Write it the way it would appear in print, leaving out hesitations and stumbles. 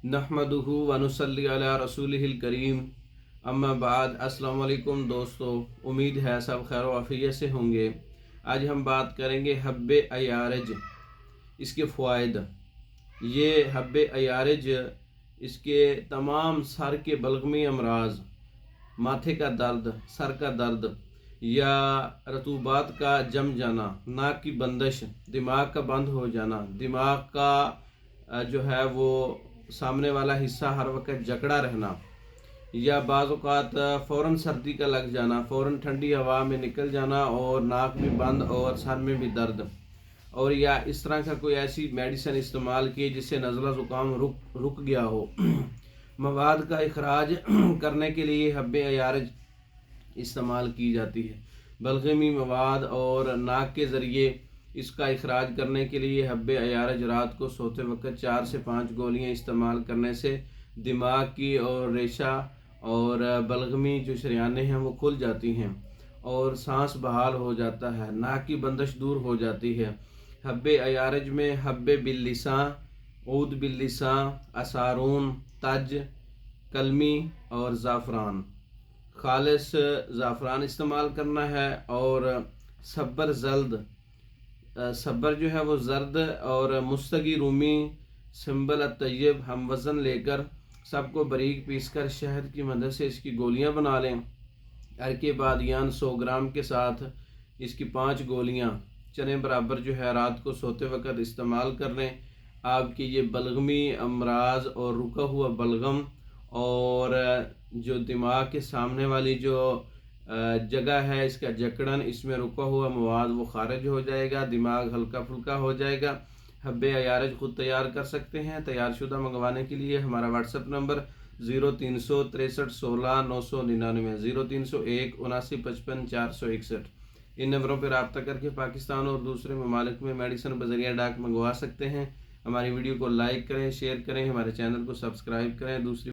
नहमदुहु व नुसल्ली अला रसूलिहिल करीम। अम्मा बाद। अस्सलाम वालेकुम दोस्तों, उम्मीद है सब खैर व आफियत से होंगे। आज हम बात करेंगे हब्बे अयारज, इसके फ़वाइद। ये हब्बे अयारज इसके तमाम सर के बलगमी अमराज, माथे का दर्द, सर का दर्द या रतूबात का जम जाना, नाक की बंदिश, दिमाग का बंद हो जाना, दिमाग का जो है वो सामने वाला हिस्सा हर वक्त जकड़ा रहना, या बाज़ औक़ात फ़ौरन सर्दी का लग जाना, फ़ौरन ठंडी हवा में निकल जाना और नाक भी बंद और सर में भी दर्द, और या इस तरह का कोई ऐसी मेडिसिन इस्तेमाल की जिससे नज़ला ज़ुकाम रुक गया हो। मवाद का इखराज करने के लिए हब्बे अयारज इस्तेमाल की जाती है। बलगमी मवाद और नाक के ज़रिए इसका इखराज करने के लिए हब्बे अयारज रात को सोते वक्त 4 से 5 गोलियां इस्तेमाल करने से दिमाग की और रेशा और बलगमी जो शरियानें हैं वो खुल जाती हैं और सांस बहाल हो जाता है, नाक की बंदिश दूर हो जाती है। हब्बे अयारज में हब्बे बिल्लिसां, ऊद बिल्लिसां, असारून, तज, कलमी और ज़ाफ़रान, खालिस ज़ाफ़रान इस्तेमाल करना है। और सब्बर जल्द, सब्बर जो है वो जर्द और मुस्तगी रूमी, सिंबल तैयब हम वज़न लेकर सबको बारीक पीस कर शहद की मदद से इसकी गोलियां बना लें। अरके बादियान 100 ग्राम के साथ इसकी 5 गोलियां चने बराबर जो है रात को सोते वक्त इस्तेमाल कर लें। आपकी ये बलगमी अमराज और रुका हुआ बलगम और जो दिमाग के सामने वाली जो जगह है इसका जकड़न, इसमें रुका हुआ मवाद वो खारिज हो जाएगा, दिमाग हल्का फुल्का हो जाएगा। हब्बे अयारज खुद तैयार कर सकते हैं। तैयार शुदा मंगवाने के लिए हमारा व्हाट्सएप नंबर 0363 16 999 0301 79 55 461। इन नंबरों पर रब्ता करके पाकिस्तान और दूसरे ममालिक में मेडिसिन बजरिया डाक मंगवा सकते हैं। हमारी वीडियो को लाइक करें, शेयर करें, हमारे चैनल को सब्सक्राइब करें। दूसरी